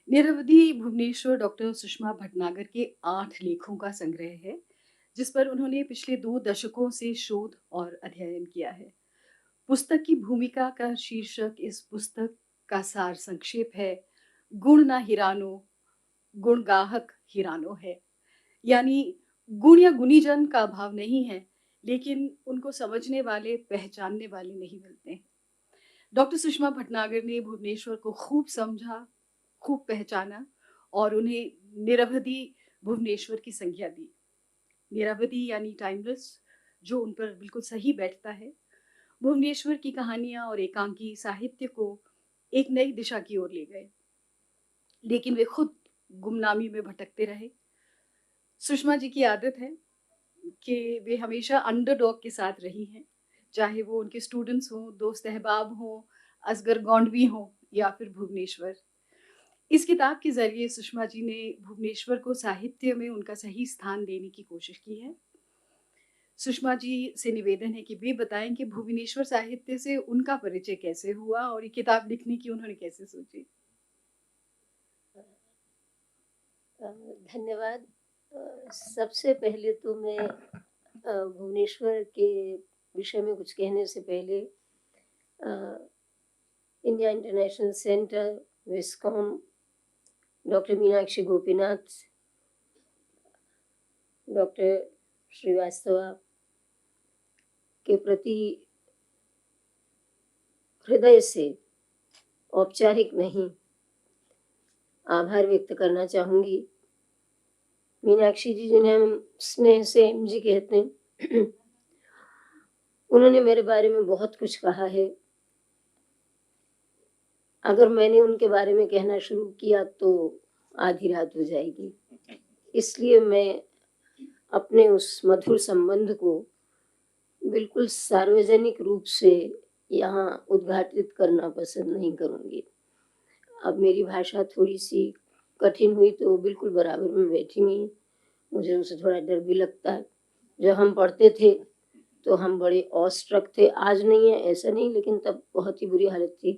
निरवधि Bhubaneswar doctor Sushma Bhatnagar के 8 लेखों का संग्रह है, जिस पर उन्होंने पिछले 2 दशकों से शोध और अध्ययन किया है। पुस्तक की भूमिका का शीर्षक इस पुस्तक का सार संक्षेप है, गुण ना हिरानो, गुणगाहक हिरानो है। यानी गुण या गुणीजन का अभाव नहीं है, लेकिन उनको समझने वाले, पहचानने वाले नहीं मिलते हैं। डॉक्टर सुषमा भटनागर ने भुवनेश्वर को खूब समझा, खूब पहचाना और उन्हें निरवधि भुवनेश्वर की संज्ञा दी। निरवधि यानी टाइमलेस, जो उन पर बिल्कुल सही बैठता है। भुवनेश्वर की कहानियाँ और एकांकी साहित्य को एक नई दिशा की ओर ले गए, लेकिन वे खुद गुमनामी में भटकते रहे। सुषमा जी की आदत है कि वे हमेशा अंडरडॉग के साथ रही हैं, चाहे वो उनके स्टूडेंट्स हों, दोस्त अहबाब हों, असगर गौंडवी हों या फिर भुवनेश्वर। इस किताब के ज़रिए सुषमा जी ने भुवनेश्वर को साहित्य में उनका सही स्थान देने की कोशिश की है। सुषमा जी से निवेदन है कि वे बताएँ कि भुवनेश्वर साहित्य से उनका परिचय कैसे हुआ और ये किताब लिखने की उन्होंने कैसे सोची? धन्यवाद। सबसे पहले तो मैं भुवनेश्वर के विषय में कुछ कहने से पहले इंडिया इंटरनेशनल सेंटर, विस्कॉम, डॉक्टर मीनाक्षी गोपीनाथ, डॉक्टर श्रीवास्तवा के प्रति हृदय से औपचारिक नहीं आभार व्यक्त करना चाहूँगी। मीनाक्षी जी जिन्हें हम स्नेह से एम जी कहते हैं, उन्होंने मेरे बारे में बहुत कुछ कहा है। अगर मैंने उनके बारे में कहना शुरू किया तो आधी रात हो जाएगी, इसलिए मैं अपने उस मधुर संबंध को बिल्कुल सार्वजनिक रूप से यहाँ उद्घाटित करना पसंद नहीं करूँगी। अब मेरी भाषा थोड़ी सी कठिन हुई तो बिल्कुल बराबर में बैठी हुई हैं। मुझे उनसे थोड़ा डर भी लगता है। जब हम पढ़ते थे तो हम बड़े ऑस्ट्रक थे, आज नहीं है ऐसा नहीं, लेकिन तब बहुत ही बुरी हालत थी,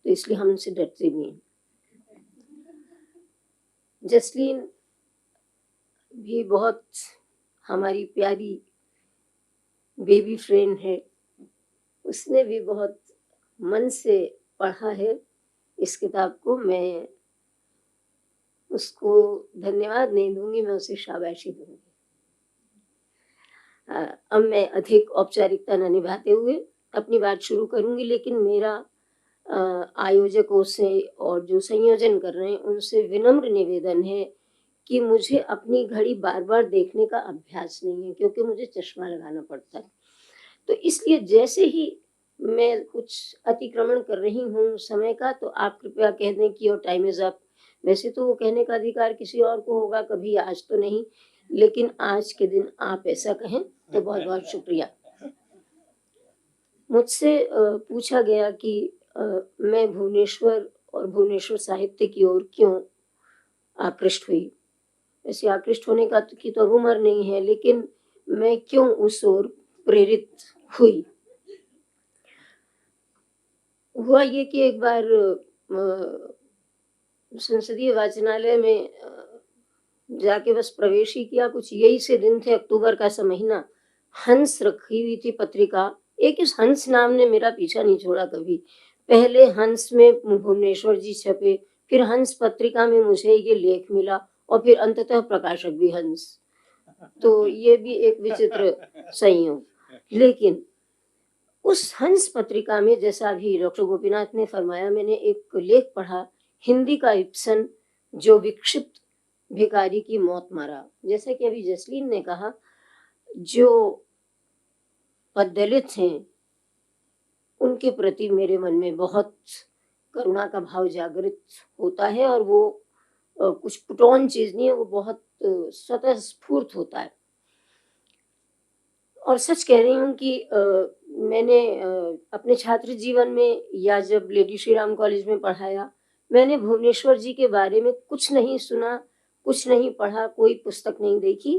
तो इसलिए हम उनसे डरते भी हैं। जसलीन भी बहुत हमारी प्यारी बेबी फ्रेंड है, उसने भी बहुत मन से पढ़ा है इस किताब को। मैं उसको धन्यवाद नहीं दूंगी, मैं उसे शाबाशी दूंगी। अब मैं अधिक औपचारिकता न निभाते हुए अपनी बात शुरू करूंगी, लेकिन मेरा आयोजकों से और जो संयोजन कर रहे हैं उनसे विनम्र निवेदन है कि मुझे अपनी घड़ी बार बार देखने का अभ्यास नहीं है, क्योंकि मुझे चश्मा लगाना पड़ता है। तो इसलिए जैसे ही मैं कुछ अतिक्रमण कर रही हूँ समय का, तो आप कृपया कह दें कि योर टाइम इज अप। वैसे तो वो कहने का अधिकार किसी और को होगा, कभी, आज तो नहीं, लेकिन आज के दिन आप ऐसा कहें तो बहुत बहुत शुक्रिया। मुझसे पूछा गया कि मैं भुवनेश्वर और भुवनेश्वर साहित्य की ओर क्यों आकृष्ट हुई। वैसे आकृष्ट होने का की तो अब उम्र नहीं है, लेकिन मैं क्यों उस ओर प्रेरित हुई। हुआ ये कि एक बार संसदीय वाचनालय में जाके बस प्रवेश ही किया, कुछ यही से दिन थे, अक्टूबर का सा महीना। हंस रखी हुई थी पत्रिका, एक इस हंस नाम ने मेरा पीछा नहीं छोड़ा कभी। पहले हंस में भुवनेश्वर जी छपे, फिर हंस पत्रिका में मुझे ये लेख मिला, और फिर अंततः प्रकाशक भी हंस। तो ये भी एक विचित्र संयोग। लेकिन उस हंस पत्रिका में, जैसा अभी डॉक्टर गोपीनाथ ने फरमाया, मैंने एक लेख पढ़ा, हिंदी का इब्सन, जो विक्षिप्त भिखारी की मौत मारा। जैसा कि अभी जसलीन ने कहा, जो दलित हैं उनके प्रति मेरे मन में बहुत करुणा का भाव जागृत होता है, और वो कुछ पुटौन चीज नहीं है, वो बहुत स्वतः स्फूर्त होता है। और सच कह रही हूँ कि मैंने अपने छात्र जीवन में या जब लेडी श्री राम कॉलेज में पढ़ाया, मैंने भुवनेश्वर जी के बारे में कुछ नहीं सुना, कुछ नहीं पढ़ा, कोई पुस्तक नहीं देखी।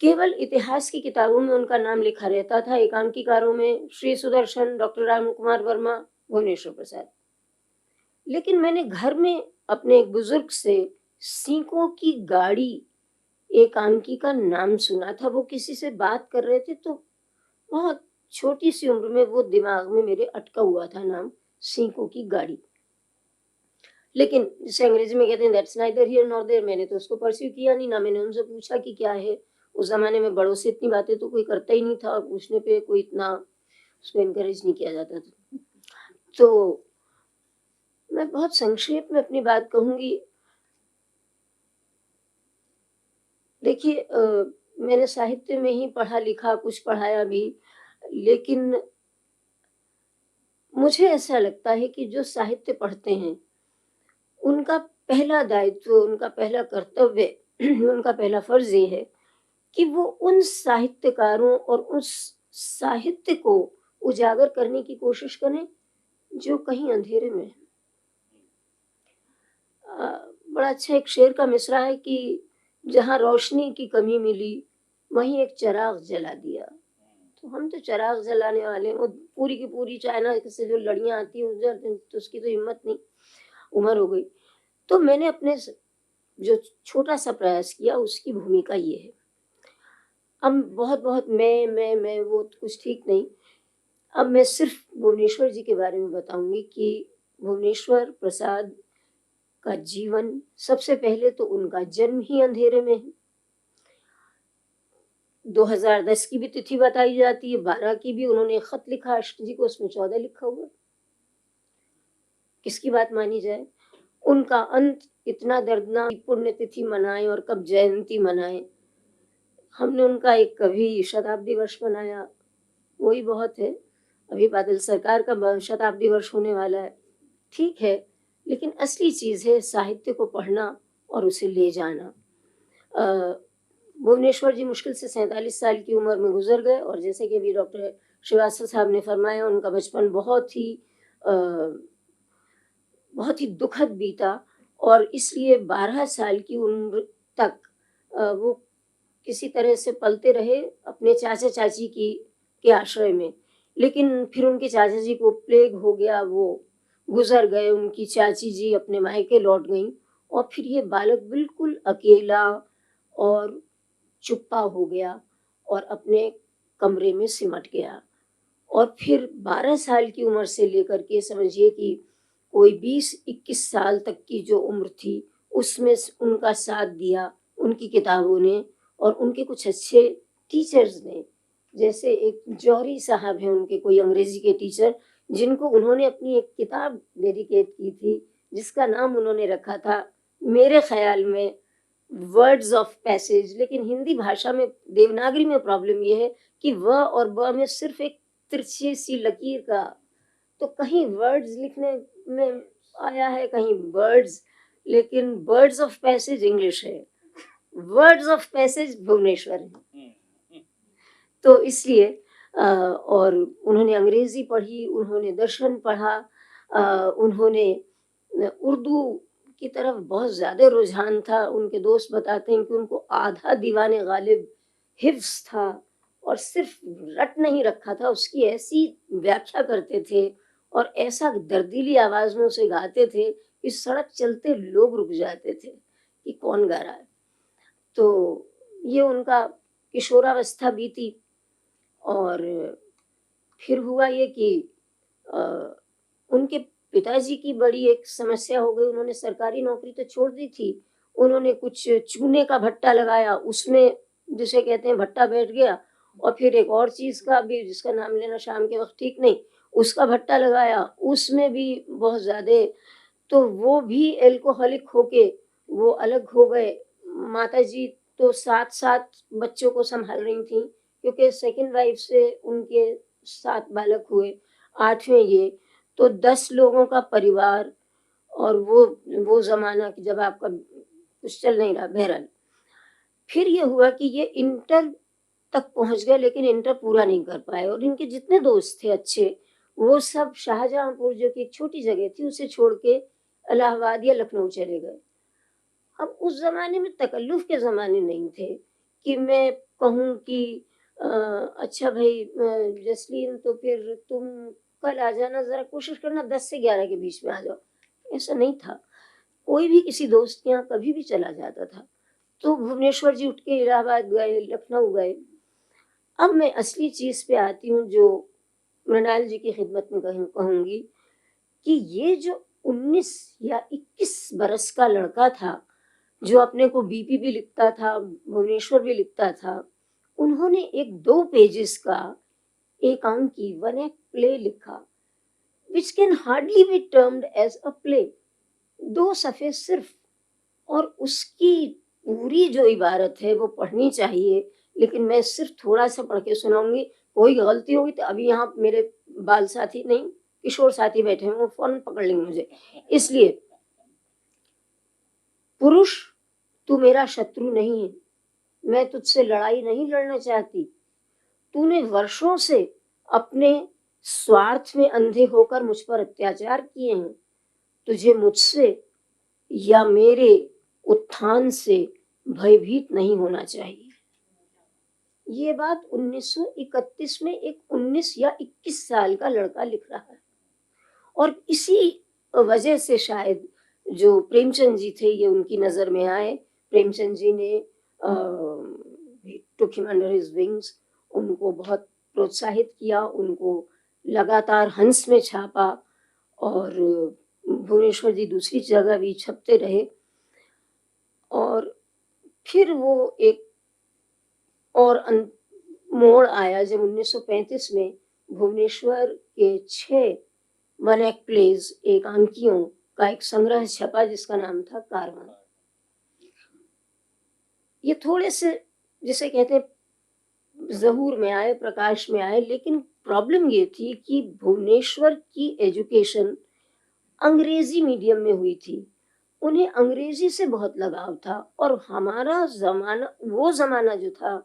केवल इतिहास की किताबों में उनका नाम लिखा रहता था, एकांकीकारों में श्री सुदर्शन, डॉक्टर राम कुमार वर्मा, भुवनेश्वर प्रसाद। लेकिन मैंने घर में अपने एक बुजुर्ग से सीकों की गाड़ी एकांकी का नाम सुना था। वो किसी से बात कर रहे थे तो बहुत छोटी सी उम्र में वो दिमाग में मेरे अटका हुआ था नाम, सीकों की गाड़ी। लेकिन जिसे अंग्रेजी में कहते हैं that's neither here nor there, मैंने तो उसको परस्यू किया नहीं, ना मैंने उनसे पूछा कि क्या है। उस ज़माने में बड़ों से इतनी बातें तो कोई करता ही नहीं था और पूछने पे कोई इतना उसको एनकरेज नहीं किया जाता था। तो मैं बहुत संक्षेप में अपनी बात कहूँगी। देखिए मैंने साहित्य में ही पढ़ा-लिखा, कुछ पढ़ाया भी, लेकिन मुझे ऐसा लगता है कि जो साहित्य पढ़ते हैं, उनका पहला दायित्व, उनका पहला कर्तव्य, उनका पहला फ़र्ज़ ये है कि वो उन साहित्यकारों और उस साहित्य को उजागर करने की कोशिश करें, जो कहीं अंधेरे में है। बड़ा अच्छा एक शेर का मिसरा है कि जहाँ रोशनी की कमी मिली, वहीं एक चिराग जला दिया। तो हम तो चिराग जलाने वाले हैं, वो पूरी की पूरी चाइना से जो लड़ियाँ आती हैं उधर तो उसकी तो हिम्मत नहीं, उम्र हो गई। तो मैंने अपने जो छोटा-सा प्रयास किया उसकी भूमिका ये है। अब बहुत-बहुत मैं वो तो कुछ ठीक नहीं। अब मैं सिर्फ़ भुवनेश्वर जी के बारे में बताऊँगी कि भुवनेश्वर प्रसाद का जीवन, सबसे पहले तो उनका जन्म ही अंधेरे में है। 2010 की भी तिथि बताई जाती है, 12 की भी। उन्होंने एक खत लिखा अष्ट जी को, उसमें 14 लिखा हुआ है। किसकी बात मानी जाए? उनका अंत इतना दर्दनाक, पुण्यतिथि मनाएँ और कब जयंती मनाएँ। हमने उनका एक कभी शताब्दी वर्ष मनाया, वही बहुत है। अभी बादल सरकार का शताब्दी वर्ष होने वाला है। ठीक है, लेकिन असली चीज़ है साहित्य को पढ़ना और उसे ले जाना। अ, भुवनेश्वर जी मुश्किल से 47 साल की उम्र में गुज़र गए और जैसे कि अभी डॉक्टर श्रीवास्तव साहब ने फरमाया, उनका बचपन अ, बहुत ही दुखद बीता और इसलिए 12 साल की उम्र तक वो किसी तरह से पलते रहे अपने चाचा-चाची के आश्रय में। लेकिन फिर उनके चाचा जी को प्लेग हो गया, वो गुज़र गए, उनकी चाची जी अपने मायके लौट गईं और फिर ये बालक बिल्कुल अकेला और चुप्पा हो गया और अपने कमरे में सिमट गया। और फिर 12 साल की उम्र से लेकर के समझिए कि कोई 20-21 साल तक की जो उम्र थी, उसमें उनका साथ दिया उनकी किताबों ने और उनके कुछ अच्छे टीचर्स ने। जैसे एक जौहरी साहब हैं उनके, कोई अंग्रेजी के टीचर, जिनको उन्होंने अपनी एक किताब डेडिकेट की थी, जिसका नाम उन्होंने रखा था, मेरे ख्याल में, वर्ड्स ऑफ पैसेज। लेकिन हिंदी भाषा में, देवनागरी में प्रॉब्लम ये है कि व और ब में सिर्फ एक तिरछी सी लकीर का, तो कहीं वर्ड्स लिखने में आया है, कहीं बर्ड्स, लेकिन बर्ड्स ऑफ पैसेज इंग्लिश है, वर्ड्स ऑफ पैसेज भुवनेश्वर है। तो इसलिए और उन्होंने अंग्रेजी पढ़ी, उन्होंने दर्शन पढ़ा, उन्होंने उर्दू की तरफ बहुत ज़्यादा रुझान था। उनके दोस्त बताते हैं कि उनको आधा दीवाने गालिब हिफ्ज़ था और सिर्फ रट नहीं रखा था, उसकी ऐसी व्याख्या करते थे और ऐसा दर्दीली आवाज़ में उसे गाते थे कि सड़क चलते लोग रुक जाते थे कि कौन गा रहा है। तो ये उनका किशोरावस्था बीती और फिर हुआ ये कि अ, उनके पिताजी की बड़ी एक समस्या हो गई, उन्होंने सरकारी नौकरी तो छोड़ दी थी, उन्होंने कुछ चूने का भट्टा लगाया, उसमें जिसे कहते हैं भट्टा बैठ गया और फिर एक और चीज़ का भी जिसका नाम लेना शाम के वक़्त ठीक नहीं, उसका भट्टा लगाया, उसमें भी बहुत ज़्यादा, तो वो भी अल्कोहलिक होके वो अलग हो गए। माताजी तो 7-7 बच्चों को सँभाल रही थीं क्योंकि सेकंड वाइफ से उनके 7 बालक हुए, 8वें ये, तो 10 लोगों का परिवार और वो ज़माना कि जब आपका कुछ चल नहीं रहा। बहरहाल, फिर ये हुआ कि ये इंटर तक पहुँच गए लेकिन इंटर पूरा नहीं कर पाए और इनके जितने दोस्त थे अच्छे, वो सब शाहजहाँपुर जो कि एक छोटी जगह थी, उसे छोड़ के इलाहाबाद या लखनऊ चले गए। अब उस ज़माने में तकल्लुफ़ के ज़माने नहीं थे कि मैं कहूँ कि अच्छा भई जसलीन तो फिर तुम कल आ जाना, ज़रा कोशिश करना 10 से 11 के बीच में आ जाओ, ऐसा नहीं था। कोई भी किसी दोस्त के यहाँ कभी भी चला जाता था तो भुवनेश्वर जी उठ के इलाहाबाद गए, लखनऊ गए। अब मैं असली चीज़ पे आती हूँ जो मृणाल जी की खिदमत में कहूँगी कि ये जो 19 या 21 बरस का लड़का था, जो अपने को बीपी भी लिखता था, भुवनेश्वर भी लिखता था, उन्होंने एक 2 पेजेस का एकांकी वन एक्ट प्ले लिखा, which can hardly be termed as a play। 2 सफ़े सिर्फ, और उसकी पूरी जो इबारत है वो पढ़नी चाहिए, लेकिन मैं सिर्फ थोड़ा-सा पढ़ के सुनाऊँगी। कोई गलती होगी तो अभी यहाँ मेरे बाल साथी नहीं, किशोर साथी बैठे हैं, वो फ़ौरन पकड़ लेंगे मुझे। इसलिए, पुरुष, तू मेरा शत्रु नहीं है, मैं तुझसे लड़ाई नहीं लड़ना चाहती। तूने वर्षों से अपने स्वार्थ में अंधे होकर मुझ पर अत्याचार किए हैं। तुझे मुझसे या मेरे उत्थान से भयभीत नहीं होना चाहिए। ये बात 1931 में एक 19 या 21 साल का लड़का लिख रहा है। और इसी वजह से शायद जो प्रेमचंद जी थे ये उनकी नज़र में आए। प्रेमचंद जी ने took him under his wings, उनको बहुत प्रोत्साहित किया, उनको लगातार हंस में छापा, और भुवनेश्वर जी दूसरी जगह भी छपते रहे। और फिर वो एक और मोड़ आया जब 1935 में भुवनेश्वर के 6 वन एक्ट प्लेज एकांकियों का एक संग्रह छपा जिसका नाम था कारवां। ये थोड़े से जिसे कहते हैं ज़हूर में आए, प्रकाश में आए, लेकिन प्रॉब्लम ये थी कि भुवनेश्वर की एजुकेशन अंग्रेजी मीडियम में हुई थी। उन्हें अंग्रेजी से बहुत लगाव था, और हमारा ज़माना, वो ज़माना जो था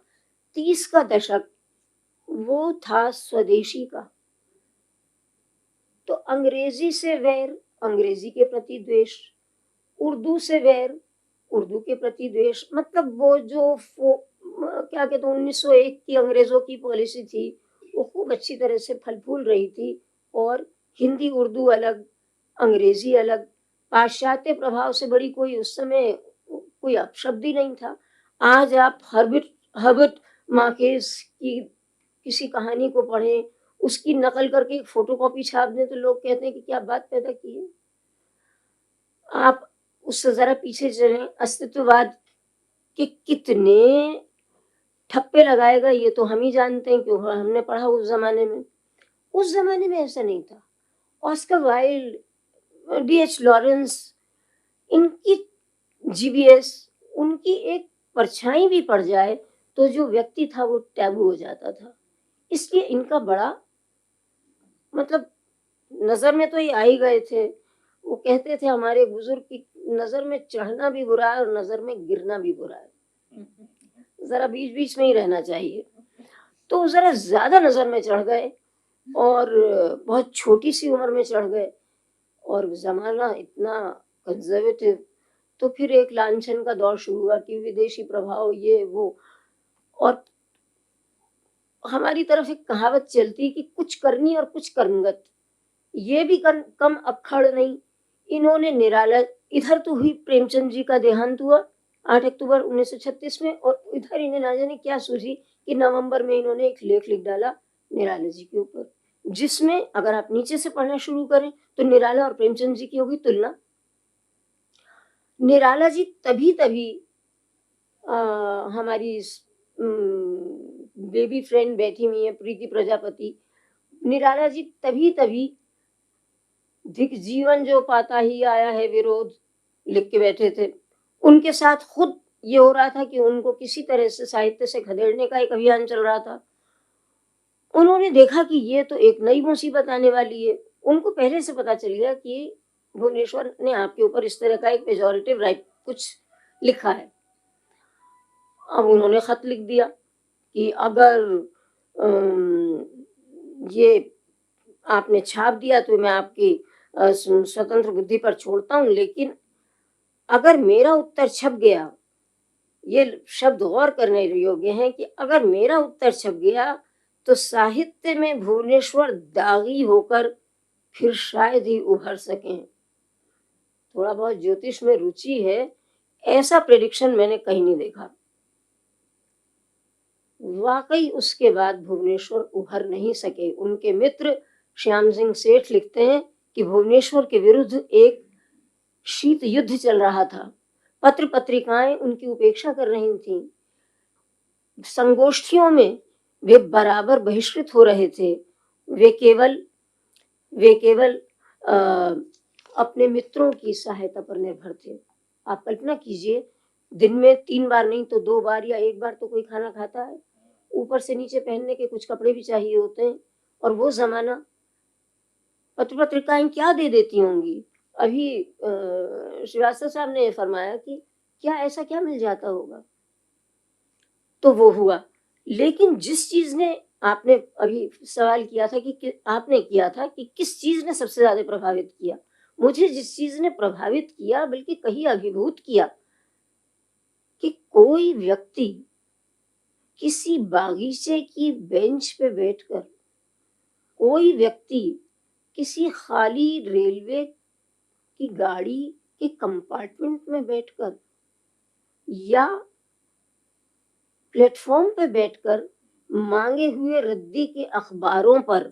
30 का दशक, वो था स्वदेशी का। तो अंग्रेजी से वैर, अंग्रेजी के प्रति द्वेष, उर्दू से वैर, उर्दू के प्रति द्वेष। मतलब वो जो क्या कहते हैं 1901 की अंग्रेजों की पॉलिसी थी, वो खूब अच्छी तरह से फल फूल रही थी। और हिंदी उर्दू अलग, अंग्रेजी अलग, पाश्चात्य प्रभाव से बड़ी कोई उस समय कोई अपशब्द ही नहीं था। आज आप हर्बर्ट हर्बर्ट मार्केस की किसी कहानी को पढ़ें, उसकी नकल करके एक फोटोकॉपी छाप दें तो लोग कहते हैं कि क्या बात पैदा की है। आप उससे ज़रा पीछे चलें, अस्तित्ववाद के कितने ठप्पे लगाएगा ये तो हम ही जानते हैं, क्योंकि हमने पढ़ा उस ज़माने में। उस ज़माने में ऐसा नहीं था। Oscar Wilde, D.H.. लॉरेंस, इनकी जीबीएस, उनकी एक परछाई भी पड़ जाए तो जो व्यक्ति था वो टैबू हो जाता था। इसलिए इनका बड़ा मतलब नज़र में तो ये आ ही गए थे। वो कहते थे हमारे बुजुर्ग की नज़र में चढ़ना भी बुरा है और नज़र में गिरना भी बुरा है। ज़रा बीच-बीच में ही रहना चाहिए। तो ज़रा ज़्यादा नज़र में चढ़ गए, और बहुत छोटी-सी उम्र में चढ़ गए, और ज़माना इतना कंज़र्वेटिव। तो फिर एक लांछन का दौर शुरू हुआ कि विदेशी प्रभाव, ये वो। और हमारी तरफ एक कहावत चलती कि कुछ करनी और कुछ करंगत, ये भी कम अक्खड़ नहीं। इन्होंने निराला, इधर तो हुई प्रेमचंद जी का देहांत हुआ 8 अक्टूबर 1936 में, और इधर इन्हें ना जाने क्या सूझी कि नवंबर में इन्होंने एक लेख लिख डाला निराला जी के ऊपर, जिसमें अगर आप नीचे से पढ़ना शुरू करें तो निराला और प्रेमचंद जी की होगी तुलना। निराला जी तभी हमारी बेबी फ्रेंड बैठी हुई है प्रीति प्रजापति, निराला जी तभी धिक जीवन जो पाता ही आया है विरोध लिख के बैठे थे। उनके साथ खुद ये हो रहा था कि उनको किसी तरह से साहित्य से खदेड़ने का एक अभियान चल रहा था। उन्होंने देखा कि ये तो एक नई मुसीबत आने वाली है। उनको पहले से पता चल गया कि भुवनेश्वर ने आपके ऊपर इस तरह का एक पेजोरेटिव राइट कुछ लिखा है। अब उन्होंने खत लिख दिया कि अगर ये आपने छाप दिया तो मैं आपकी स्वतंत्र बुद्धि पर छोड़ता हूँ, लेकिन अगर मेरा उत्तर छप गया, ये शब्द गौर करने योग्य हैं कि अगर मेरा उत्तर छप गया तो साहित्य में भुवनेश्वर दागी होकर फिर शायद ही उभर सकें। थोड़ा बहुत ज्योतिष में रुचि है, ऐसा प्रेडिक्शन मैंने कहीं नहीं देखा। वाकई उसके बाद भुवनेश्वर उभर नहीं सके। उनके मित्र श्याम सिंह सेठ लिखते हैं कि भुवनेश्वर के विरुद्ध एक शीत युद्ध चल रहा था। पत्र पत्रिकाएं उनकी उपेक्षा कर रही थीं। संगोष्ठियों में वे बराबर बहिष्कृत हो रहे थे। वे केवल वे केवल अ, अपने मित्रों की सहायता पर निर्भर थे। आप कल्पना कीजिए, दिन में 3 बार नहीं तो 2 बार या 1 बार तो कोई खाना खाता है। ऊपर से नीचे पहनने के कुछ कपड़े भी चाहिए होते हैं, और वो ज़माना पत्र पत्रिकाएं क्या दे देती होंगी। अभी श्रीवास्तव साहब ने फरमाया कि क्या ऐसा क्या मिल जाता होगा, तो वो हुआ। लेकिन जिस चीज ने, आपने अभी सवाल किया था आपने किया था कि किस चीज ने सबसे ज्यादा प्रभावित किया, मुझे जिस चीज ने प्रभावित किया, बल्कि कहीं अभिभूत किया, कि कोई व्यक्ति किसी बागीचे की बेंच पे बैठकर, कोई व्यक्ति किसी खाली रेलवे की गाड़ी के कंपार्टमेंट में बैठकर या प्लेटफॉर्म पे बैठकर मांगे हुए रद्दी के अखबारों पर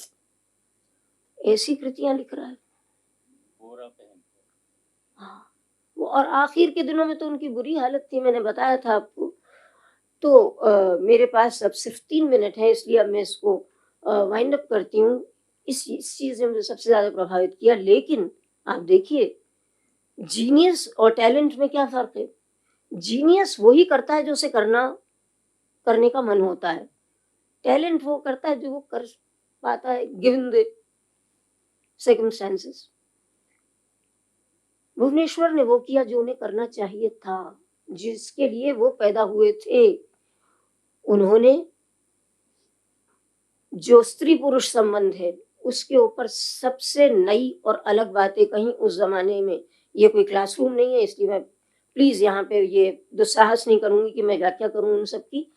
ऐसी कृतियां लिख रहा है। हाँ, वो, और आखिर के दिनों में तो उनकी बुरी हालत थी, मैंने बताया था आपको। तो मेरे पास अब सिर्फ 3 मिनट है, इसलिए अब मैं इसको वाइंड अप करती हूँ। इस चीज ने मुझे सबसे ज्यादा प्रभावित किया। लेकिन आप देखिए, जीनियस और टैलेंट में क्या फर्क है। जीनियस वही करता है जो उसे करने का मन होता है। टैलेंट वो करता है जो वो कर पाता है गिवन द सर्कमस्टेंसेस। भुवनेश्वर ने वो किया जो उन्हें करना चाहिए था, जिसके लिए वो पैदा हुए थे। उन्होंने जो स्त्री पुरुष संबंध है उसके ऊपर सबसे नई और अलग बातें कहीं उस जमाने में। ये कोई क्लासरूम नहीं है, इसलिए मैं प्लीज यहाँ पे ये दुस्साहस नहीं करूंगी कि मैं व्याख्या करूं उन सब की।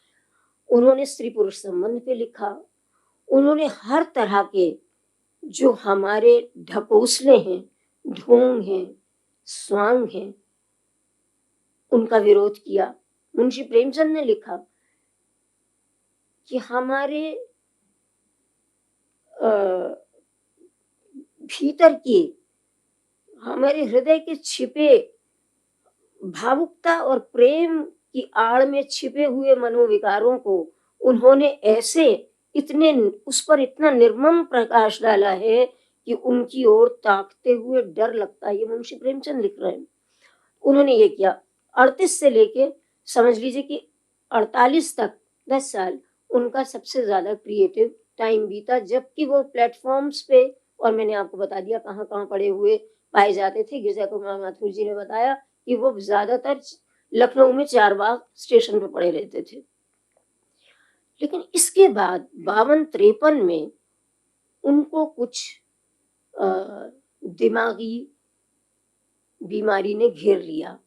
उन्होंने स्त्री पुरुष संबंध पे लिखा। उन्होंने हर तरह के जो हमारे ढकोसले हैं, ढोंग हैं, स्वांग हैं, उनका विरोध किया। मुंशी प्रेमचंद ने लिखा कि हमारे भीतर की, हमारे हृदय के छिपे भावुकता और प्रेम की आड़ में छिपे हुए मनोविकारों को उन्होंने ऐसे इतने उस पर इतना निर्मम प्रकाश डाला है कि उनकी ओर ताकते हुए डर लगता है। ये मुंशी प्रेमचंद लिख रहे हैं। उन्होंने ये किया। 38 से लेके समझ लीजिए कि 48 तक 10 साल उनका सबसे ज्यादा क्रिएटिव टाइम बीता, जबकि वो प्लेटफॉर्म्स पे, और मैंने आपको बता दिया कहाँ कहाँ पड़े हुए पाए जाते थे। गिरजा कुमार माथुर जी ने बताया कि वो ज्यादातर लखनऊ में चारबाग स्टेशन पे पड़े रहते थे। लेकिन इसके बाद 52-53 में उनको कुछ दिमागी बीमारी ने घेर लिया।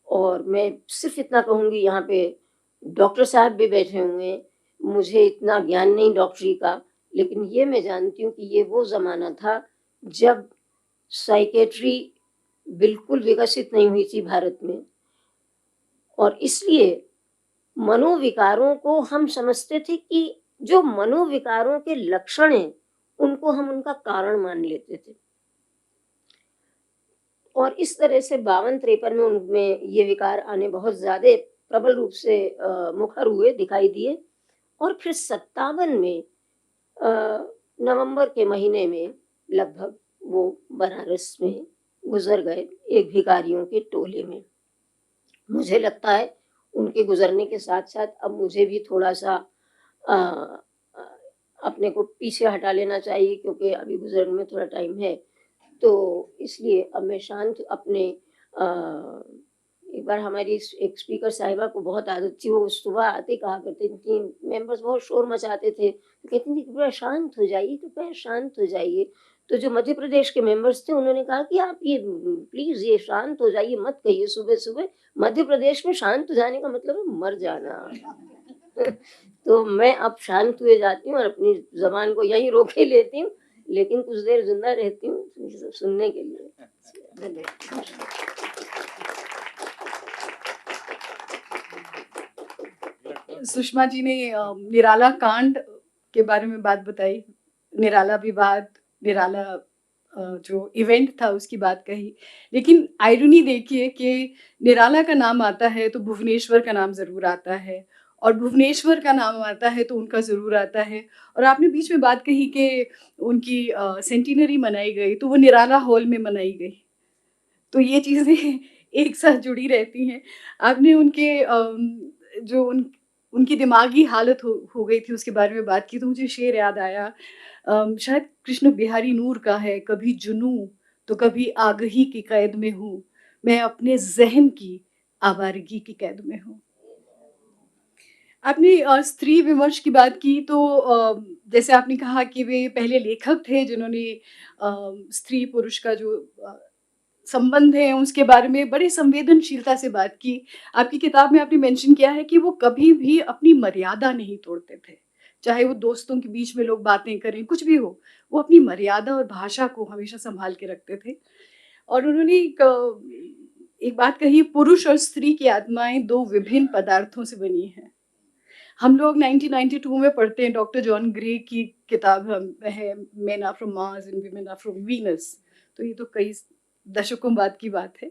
और मैं सिर्फ इतना कहूंगी, यहाँ पे डॉक्टर साहब भी बैठे हुए हैं, मुझे इतना ज्ञान नहीं डॉक्टरी का, लेकिन ये मैं जानती हूँ कि ये वो जमाना था जब साइकेट्री बिल्कुल विकसित नहीं हुई थी भारत में। और इसलिए मनोविकारों को हम समझते थे कि जो मनोविकारों के लक्षण हैं उनको हम उनका कारण मान लेते थे। और इस तरह से 52-53 में उनमें ये विकार आने बहुत ज्यादा प्रबल रूप से मुखर हुए, दिखाई दिए। और फिर 57 में नवंबर के महीने में लगभग वो बनारस में गुजर गए एक भिखारियों के टोले में। मुझे लगता है उनके गुजरने के साथ साथ अब मुझे भी थोड़ा सा अ, अ, अपने को पीछे हटा लेना चाहिए, क्योंकि अभी गुजरने में थोड़ा टाइम है। तो इसलिए अब मैं शांत अपने एक बार हमारी एक स्पीकर साहिबा को बहुत आदत थी, वो सुबह आते कहा करती थी, मेंबर्स बहुत शोर मचाते थे, तो कहती थी कृपया शांत हो जाइए, कृपया शांत हो जाइए। तो जो मध्य प्रदेश के मेंबर्स थे उन्होंने कहा कि आप ये प्लीज ये शांत हो जाइए मत कहिए सुबह सुबह, मध्य प्रदेश में शांत हो जाने का मतलब है मर जाना। तो मैं अब शांत हुए जाती हूँ और अपनी जबान को यहीं रोके लेती हूँ, लेकिन कुछ देर जिंदा रहती हूँ सुनने के लिए। धन्यवाद। सुषमा जी ने निराला कांड के बारे में बात बताई, निराला विवाद, निराला जो इवेंट था उसकी बात कही। लेकिन आयरनी देखिए कि निराला का नाम आता है तो भुवनेश्वर का नाम ज़रूर आता है और भुवनेश्वर का नाम आता है तो उनका ज़रूर आता है। और आपने बीच में बात कही कि उनकी सेंटिनरी मनाई गई तो वो निराला हॉल में मनाई गई। तो ये चीज़ें एक साथ जुड़ी रहती हैं। आपने उनके जो उनकी दिमागी हालत हो गई थी उसके बारे में बात की तो मुझे शेर याद आया, शायद कृष्ण बिहारी नूर का है, कभी जुनूँ तो कभी आगही की कैद में हूँ, मैं अपने ज़हन की आवारगी की कैद में हूँ। आपने स्त्री विमर्श की बात की तो जैसे आपने कहा कि वे पहले लेखक थे जिन्होंने स्त्री पुरुष का जो संबंध है उसके बारे में बड़ी संवेदनशीलता से बात की। आपकी किताब में आपने मेंशन किया है कि वो कभी भी अपनी मर्यादा नहीं तोड़ते थे। चाहे वो दोस्तों के बीच में लोग बातें करें, कुछ भी हो, वो अपनी मर्यादा और भाषा को हमेशा सँभाल के रखते थे। और उन्होंने एक बात कही, पुरुष और स्त्री की आत्माएँ 2 विभिन्न पदार्थों से बनी हैं। हम लोग 1992 में पढ़ते हैं डॉक्टर जॉन ग्रे की किताब हम है, men are from Mars and women are from Venus. तो ये तो कई दशकों बाद की बात है।